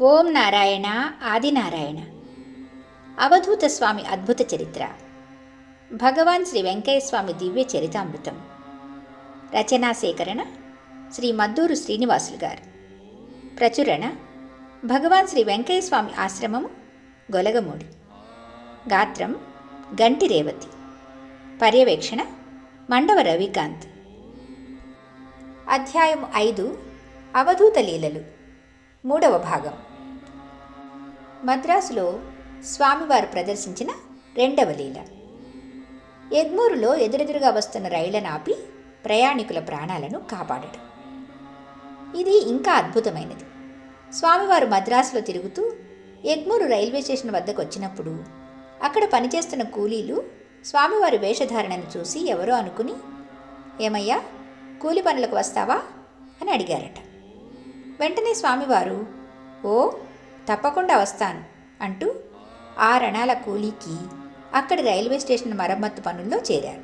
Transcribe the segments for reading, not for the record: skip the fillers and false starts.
ఓం నారాయణ ఆదినారాయణ. అవధూత స్వామి అద్భుత చరిత్ర. భగవాన్ శ్రీ వెంకయ్య స్వామి దివ్య చరితామృతం. రచనా సేకరణ శ్రీ మద్దూరు శ్రీనివాసులు గారు. ప్రచురణ భగవాన్ శ్రీ వెంకయ్య స్వామి ఆశ్రమము, గొలగమూడి. గాత్రం గంటి రేవతి. పర్యవేక్షణ మండవ రవికాంత్. అధ్యాయం 5. అవధూత లీలలు. 3వ భాగం. మద్రాసులో స్వామివారు ప్రదర్శించిన 2వ లీల. ఎగ్మూరులో ఎదురెదురుగా వస్తున్న రైళ్లను ఆపి ప్రయాణికుల ప్రాణాలను కాపాడటం. ఇది ఇంకా అద్భుతమైనది. స్వామివారు మద్రాసులో తిరుగుతూ ఎగ్మూరు రైల్వే స్టేషన్ వద్దకు వచ్చినప్పుడు అక్కడ పనిచేస్తున్న కూలీలు స్వామివారి వేషధారణను చూసి ఎవరో అనుకుని, ఏమయ్యా, కూలి పనులకు వస్తావా అని అడిగారట. వెంటనే స్వామివారు, ఓ తప్పకుండా వస్తాను అంటూ 6 అణాల కూలీకి అక్కడి రైల్వే స్టేషన్ మరమ్మత్తు పనుల్లో చేరారు.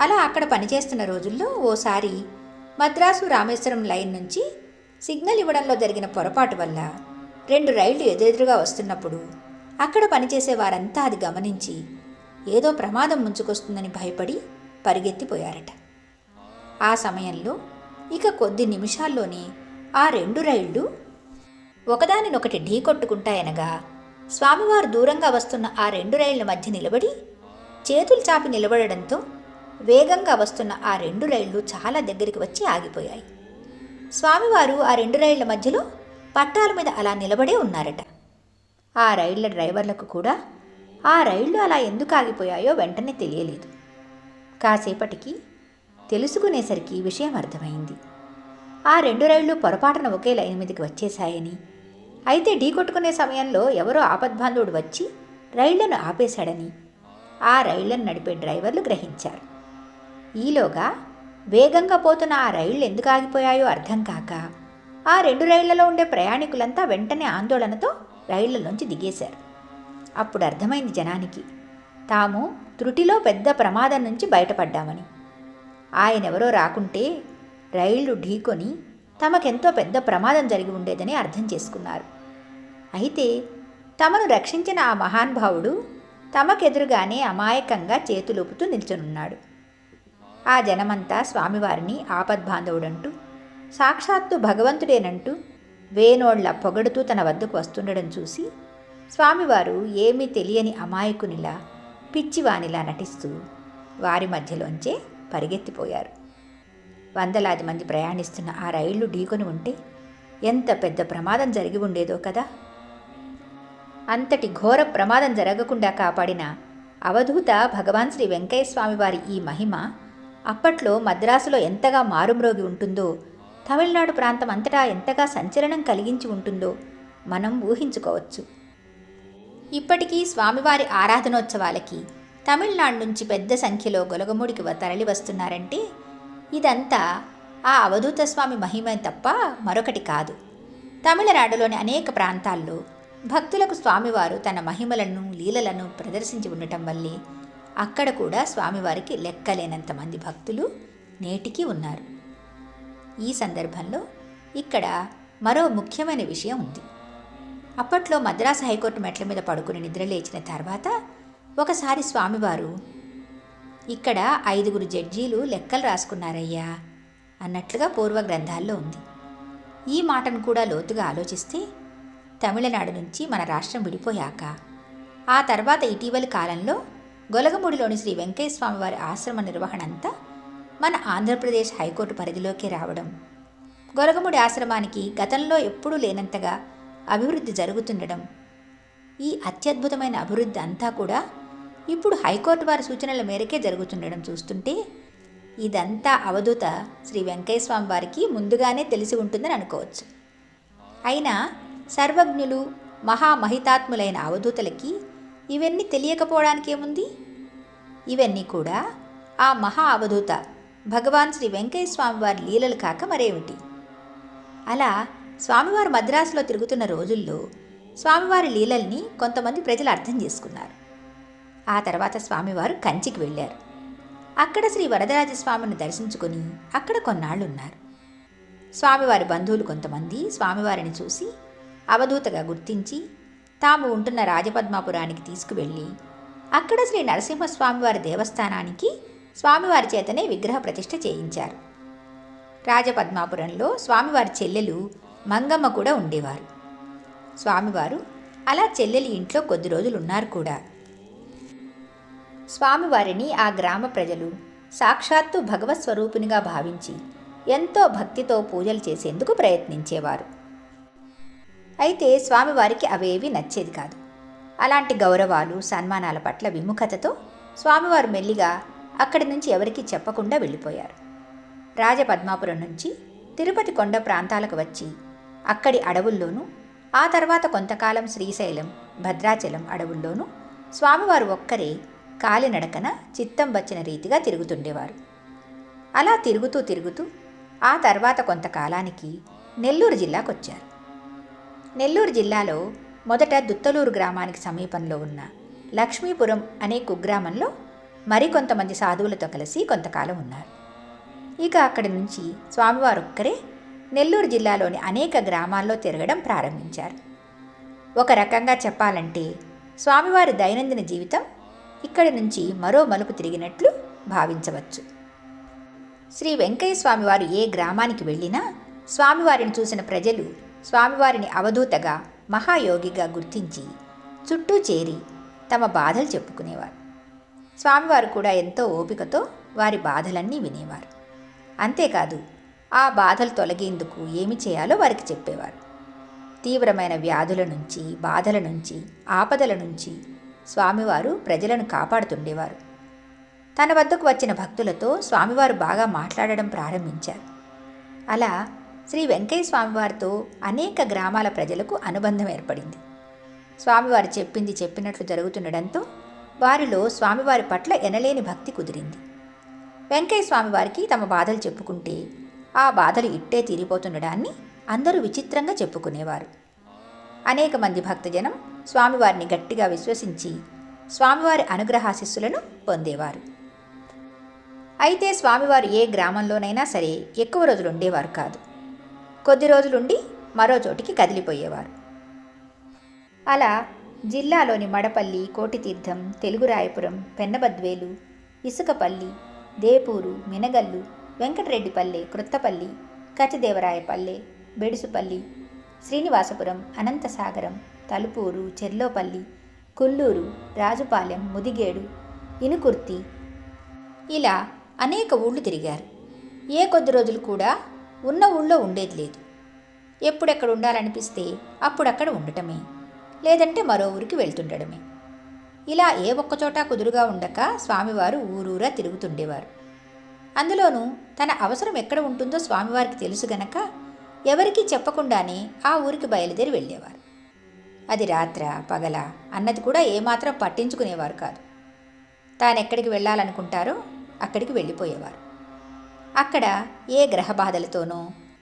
అలా అక్కడ పనిచేస్తున్న రోజుల్లో ఓసారి మద్రాసు రామేశ్వరం లైన్ నుంచి సిగ్నల్ ఇవ్వడంలో జరిగిన పొరపాటు వల్ల 2 రైళ్లు ఎదురెదురుగా వస్తున్నప్పుడు అక్కడ పనిచేసే వారంతా అది గమనించి ఏదో ప్రమాదం ముంచుకొస్తుందని భయపడి పరిగెత్తిపోయారట. ఆ సమయంలో ఇక కొద్ది నిమిషాల్లోనే ఆ 2 రైళ్లు ఒకదానినొకటి ఢీకొట్టుకుంటాయనగా స్వామివారు దూరంగా వస్తున్న ఆ 2 రైళ్ల మధ్య నిలబడి చేతులు చాపి నిలబడడంతో వేగంగా వస్తున్న ఆ 2 రైళ్లు చాలా దగ్గరికి వచ్చి ఆగిపోయాయి. స్వామివారు ఆ 2 రైళ్ల మధ్యలో పట్టాల మీద అలా నిలబడే ఉన్నారట. ఆ రైళ్ల డ్రైవర్లకు కూడా ఆ రైళ్లు అలా ఎందుకు ఆగిపోయాయో వెంటనే తెలియలేదు. కాసేపటికి తెలుసుకునేసరికి విషయం అర్థమైంది. ఆ 2 రైళ్లు పొరపాటున ఒకే లైన్ మీదకి వచ్చేశాయని, అయితే ఢీకొట్టుకునే సమయంలో ఎవరో ఆపద్బాంధవుడు వచ్చి రైళ్లను ఆపేశాడని ఆ రైళ్లను నడిపే డ్రైవర్లు గ్రహించారు. ఈలోగా వేగంగా పోతున్న ఆ రైళ్లు ఎందుకు ఆగిపోయాయో అర్థం కాక ఆ 2 రైళ్లలో ఉండే ప్రయాణికులంతా వెంటనే ఆందోళనతో రైళ్లలోంచి దిగేశారు. అప్పుడు అర్థమైంది జనానికి, తాము త్రుటిలో పెద్ద ప్రమాదం నుంచి బయటపడ్డామని. ఆయనెవరో రాకుంటే రైళ్లు ఢీకొని తమకెంతో పెద్ద ప్రమాదం జరిగి ఉండేదని అర్థం చేసుకున్నారు. అయితే తమను రక్షించిన ఆ మహానుభావుడు తమకెదురుగానే అమాయకంగా చేతులూపుతూ నిల్చొనున్నాడు. ఆ జనమంతా స్వామివారిని ఆపద్బాంధవుడంటూ, సాక్షాత్తు భగవంతుడేనంటూ వేనోళ్ల పొగడుతూ తన వద్దకు వస్తుండడం చూసి స్వామివారు ఏమీ తెలియని అమాయకునిలా, పిచ్చివానిలా నటిస్తూ వారి మధ్యలోంచే పరిగెత్తిపోయారు. వందలాది మంది ప్రయాణిస్తున్న ఆ రైళ్లు ఢీకొని ఉంటే ఎంత పెద్ద ప్రమాదం జరిగి ఉండేదో కదా. అంతటి ఘోర ప్రమాదం జరగకుండా కాపాడిన అవధూత భగవాన్ శ్రీ వెంకయ్య స్వామి వారి ఈ మహిమ అప్పట్లో మద్రాసులో ఎంతగా మారుమ్రోగి ఉంటుందో, తమిళనాడు ప్రాంతం అంతటా ఎంతగా సంచలనం కలిగించి ఉంటుందో మనం ఊహించుకోవచ్చు. ఇప్పటికీ స్వామివారి ఆరాధనోత్సవాలకి తమిళనాడు నుంచి పెద్ద సంఖ్యలో గొలగమూడికి తరలి వస్తున్నారంటే ఇదంతా ఆ అవధూత స్వామి మహిమే తప్ప మరొకటి కాదు. తమిళనాడులోని అనేక ప్రాంతాల్లో భక్తులకు స్వామివారు తన మహిమలను, లీలలను ప్రదర్శించి ఉండటం వల్లే అక్కడ కూడా స్వామివారికి లెక్కలేనంత మంది భక్తులు నేటికీ ఉన్నారు. ఈ సందర్భంలో ఇక్కడ మరో ముఖ్యమైన విషయం ఉంది. అప్పట్లో మద్రాసు హైకోర్టు మెట్ల మీద పడుకుని నిద్రలేచిన తర్వాత ఒకసారి స్వామివారు, ఇక్కడ 5 జడ్జీలు లెక్కలు రాసుకున్నారయ్యా అన్నట్లుగా పూర్వ గ్రంథాల్లో ఉంది. ఈ మాటను కూడా లోతుగా ఆలోచిస్తే తమిళనాడు నుంచి మన రాష్ట్రం విడిపోయాక ఆ తర్వాత ఇటీవలి కాలంలో గొలగమూడిలోని శ్రీ వెంకయ్య స్వామి వారి ఆశ్రమ నిర్వహణ అంతా మన ఆంధ్రప్రదేశ్ హైకోర్టు పరిధిలోకి రావడం, గొలగమూడి ఆశ్రమానికి గతంలో ఎప్పుడూ లేనంతగా అభివృద్ధి జరుగుతుండడం, ఈ అత్యద్భుతమైన అభివృద్ధి అంతా కూడా ఇప్పుడు హైకోర్టు వారి సూచనల మేరకే జరుగుతుండడం చూస్తుంటే ఇదంతా అవధూత శ్రీ వెంకయ్య స్వామి వారికి ముందుగానే తెలిసి ఉంటుందని అనుకోవచ్చు. అయినా సర్వజ్ఞులు, మహామహితాత్ములైన అవధూతలకి ఇవన్నీ తెలియకపోవడానికి ఏముంది? ఇవన్నీ కూడా ఆ మహా అవధూత భగవాన్ శ్రీ వెంకయ్య స్వామి వారి లీలలు కాక మరేమిటి? అలా స్వామివారు మద్రాసులో తిరుగుతున్న రోజుల్లో స్వామివారి లీలల్ని కొంతమంది ప్రజలు అర్థం చేసుకున్నారు. ఆ తర్వాత స్వామివారు కంచికి వెళ్ళారు. అక్కడ శ్రీ వరదరాజస్వామిని దర్శించుకొని అక్కడ కొన్నాళ్ళు ఉన్నారు. స్వామివారి బంధువులు కొంతమంది స్వామివారిని చూసి అవధూతగా గుర్తించి తాము ఉంటున్న రాజపద్మాపురానికి తీసుకువెళ్ళి అక్కడ శ్రీ నరసింహస్వామివారి దేవస్థానానికి స్వామివారి చేతనే విగ్రహ ప్రతిష్ఠ చేయించారు. రాజపద్మాపురంలో స్వామివారి చెల్లెలు మంగమ్మ కూడా ఉండేవారు. స్వామివారు అలా చెల్లెలి ఇంట్లో కొద్ది రోజులు ఉన్నారు కూడా. స్వామివారిని ఆ గ్రామ ప్రజలు సాక్షాత్తు భగవత్ స్వరూపినిగా భావించి ఎంతో భక్తితో పూజలు చేసేందుకు ప్రయత్నించేవారు. అయితే స్వామివారికి అవేవి నచ్చేది కాదు. అలాంటి గౌరవాలు సన్మానాల పట్ల విముఖతతో స్వామివారు మెల్లిగా అక్కడి నుంచి ఎవరికీ చెప్పకుండా వెళ్ళిపోయారు. రాజపద్మాపురం నుంచి తిరుపతి కొండ ప్రాంతాలకు వచ్చి అక్కడి అడవుల్లోనూ, ఆ తర్వాత కొంతకాలం శ్రీశైలం భద్రాచలం అడవుల్లోనూ స్వామివారు ఒక్కరే కాలినడకన చిత్తం వచ్చిన రీతిగా తిరుగుతుండేవారు. అలా తిరుగుతూ తిరుగుతూ ఆ తర్వాత కొంతకాలానికి నెల్లూరు జిల్లాకొచ్చారు. నెల్లూరు జిల్లాలో మొదట దుత్తలూరు గ్రామానికి సమీపంలో ఉన్న లక్ష్మీపురం అనే కుగ్రామంలో మరికొంతమంది సాధువులతో కలిసి కొంతకాలం ఉన్నారు. ఇక అక్కడి నుంచి స్వామివారు ఒక్కరే నెల్లూరు జిల్లాలోని అనేక గ్రామాల్లో తిరగడం ప్రారంభించారు. ఒక రకంగా చెప్పాలంటే స్వామివారి దైనందిన జీవితం ఇక్కడి నుంచి మరో మలుపు తిరిగినట్లు భావించవచ్చు. శ్రీ వెంకయ్య స్వామివారు ఏ గ్రామానికి వెళ్ళినా స్వామివారిని చూసిన ప్రజలు స్వామివారిని అవధూతగా మహాయోగిగా గుర్తించి చుట్టూ చేరి తమ బాధలు చెప్పుకునేవారు. స్వామివారు కూడా ఎంతో ఓపికతో వారి బాధలన్నీ వినేవారు. అంతేకాదు, ఆ బాధలు తొలగేందుకు ఏమి చేయాలో వారికి చెప్పేవారు. తీవ్రమైన వ్యాధుల నుంచి, బాధల నుంచి, ఆపదల నుంచి స్వామివారు ప్రజలను కాపాడుతుండేవారు. తన వద్దకు వచ్చిన భక్తులతో స్వామివారు బాగా మాట్లాడడం ప్రారంభించారు. అలా శ్రీ వెంకయ్య స్వామివారితో అనేక గ్రామాల ప్రజలకు అనుబంధం ఏర్పడింది. స్వామివారు చెప్పింది చెప్పినట్లు జరుగుతుండడంతో వారిలో స్వామివారి పట్ల ఎనలేని భక్తి కుదిరింది. వెంకయ్య స్వామివారికి తమ బాధలు చెప్పుకుంటే ఆ బాధలు ఇట్టే తీరిపోతుండడాన్ని అందరూ విచిత్రంగా చెప్పుకునేవారు. అనేక మంది భక్తజనం స్వామివారిని గట్టిగా విశ్వసించి స్వామివారి అనుగ్రహాశిస్సులను పొందేవారు. అయితే స్వామివారు ఏ గ్రామంలోనైనా సరే ఎక్కువ రోజులు ఉండేవారు కాదు. కొద్ది రోజులుండి మరో చోటికి కదిలిపోయేవారు. అలా జిల్లాలోని మడపల్లి, కోటితీర్థం, తెలుగురాయపురం, పెన్నబద్వేలు, ఇసుకపల్లి, దేపూరు, మినగల్లు, వెంకటరెడ్డిపల్లె, క్రొత్తపల్లి, కచిదేవరాయపల్లె, బెడుసుపల్లి, శ్రీనివాసపురం, అనంతసాగరం, తలుపూరు, చెర్లోపల్లి, కుల్లూరు, రాజుపాలెం, ముదిగేడు, ఇనుకుర్తి ఇలా అనేక ఊళ్ళు తిరిగారు. ఏ కొద్ది రోజులు కూడా ఉన్న ఊళ్ళో ఉండేది లేదు. ఎప్పుడెక్కడ ఉండాలనిపిస్తే అప్పుడక్కడ ఉండటమే, లేదంటే మరో ఊరికి వెళ్తుండడమే. ఇలా ఏ ఒక్కచోట కుదురుగా ఉండక స్వామివారు ఊరూరా తిరుగుతుండేవారు. అందులోనూ తన అవసరం ఎక్కడ ఉంటుందో స్వామివారికి తెలుసు గనక ఎవరికీ చెప్పకుండానే ఆ ఊరికి బయలుదేరి వెళ్ళేవారు. అది రాత్ర పగల అన్నది కూడా ఏమాత్రం పట్టించుకునేవారు కాదు. తానెక్కడికి వెళ్ళాలనుకుంటారో అక్కడికి వెళ్ళిపోయేవారు. అక్కడ ఏ గ్రహ బాధలతోనో,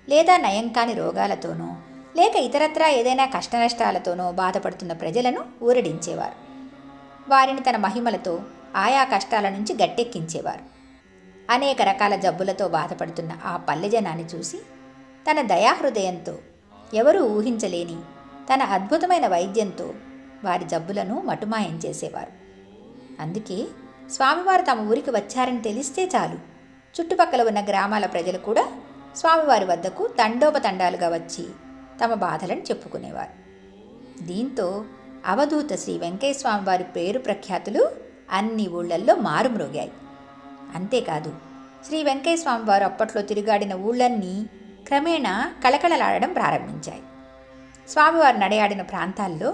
లేదా నయం కాని రోగాలతోనో, లేక ఇతరత్రా ఏదైనా కష్టనష్టాలతోనో బాధపడుతున్న ప్రజలను ఊరడించేవారు. వారిని తన మహిమలతో ఆయా కష్టాల నుంచి గట్టెక్కించేవారు. అనేక రకాల జబ్బులతో బాధపడుతున్న ఆ పల్లె జనాన్ని చూసి తన దయాహృదయంతో, ఎవరూ ఊహించలేని తన అద్భుతమైన వైద్యంతో వారి జబ్బులను మటుమాయం చేసేవారు. అందుకే స్వామివారు తమ ఊరికి వచ్చారని తెలిస్తే చాలు చుట్టుపక్కల ఉన్న గ్రామాల ప్రజలు కూడా స్వామివారి వద్దకు తండోపతండాలుగా వచ్చి తమ బాధలను చెప్పుకునేవారు. దీంతో అవధూత శ్రీ వెంకయ్య స్వామివారి పేరు ప్రఖ్యాతులు అన్ని ఊళ్ళల్లో మారుమ్రోగాయి. అంతేకాదు, శ్రీ వెంకయ్య స్వామివారు అప్పట్లో తిరుగాడిన ఊళ్ళన్నీ క్రమేణా కళకళలాడడం ప్రారంభించాయి. స్వామివారు నడయాడిన ప్రాంతాల్లో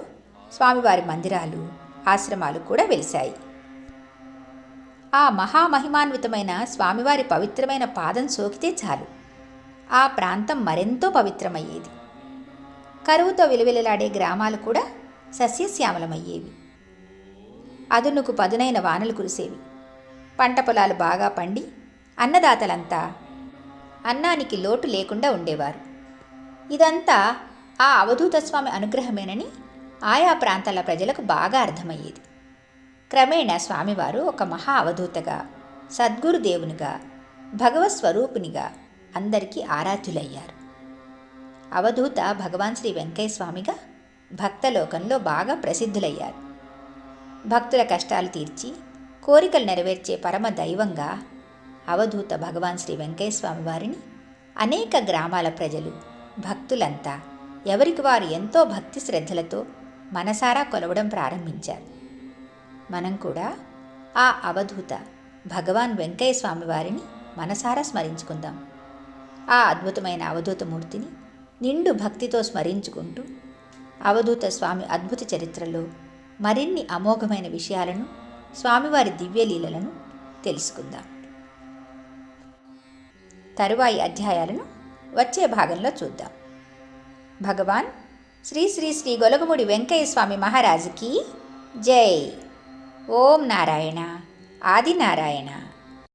స్వామివారి మందిరాలు, ఆశ్రమాలు కూడా వెలిశాయి. ఆ మహామహిమాన్వితమైన స్వామివారి పవిత్రమైన పాదం సోకితే చాలు ఆ ప్రాంతం మరెంతో పవిత్రమయ్యేది. కరువుతో విలువిలలాడే గ్రామాలు కూడా సస్యశ్యామలమయ్యేవి. అదునుకు పదునైన వానలు కురిసేవి. పంట పొలాలు బాగా పండి అన్నదాతలంతా అన్నానికి లోటు లేకుండా ఉండేవారు. ఇదంతా ఆ అవధూత స్వామి అనుగ్రహమేనని ఆయా ప్రాంతాల ప్రజలకు బాగా అర్థమయ్యేది. క్రమేణా స్వామివారు ఒక మహా అవధూతగా, సద్గురుదేవునిగా, భగవత్ స్వరూపునిగా అందరికీ ఆరాధ్యులయ్యారు. అవధూత భగవాన్ శ్రీ వెంకయ్య స్వామిగా భక్తలోకంలో బాగా ప్రసిద్ధులయ్యారు. భక్తుల కష్టాలు తీర్చి కోరికలు నెరవేర్చే పరమ దైవంగా అవధూత భగవాన్ శ్రీ వెంకయ్య స్వామి వారిని అనేక గ్రామాల ప్రజలు, భక్తులంతా ఎవరికి వారు ఎంతో భక్తి శ్రద్ధలతో మనసారా కొలవడం ప్రారంభించారు. మనం కూడా ఆ అవధూత భగవాన్ వెంకయ్య స్వామి వారిని మనసారా స్మరించుకుందాం. ఆ అద్భుతమైన అవధూతమూర్తిని నిండు భక్తితో స్మరించుకుంటూ అవధూత స్వామి అద్భుత చరిత్రలో మరిన్ని అమోఘమైన విషయాలను, స్వామివారి దివ్యలీలలను తెలుసుకుందాం. తరువాయి అధ్యాయాలను వచ్చే భాగంలో చూద్దాం. భగవాన్ శ్రీ శ్రీ శ్రీ గొలగముడి వెంకయ్య స్వామి మహారాజుకి జై. ఓం నారాయణ. ఆది నారాయణ.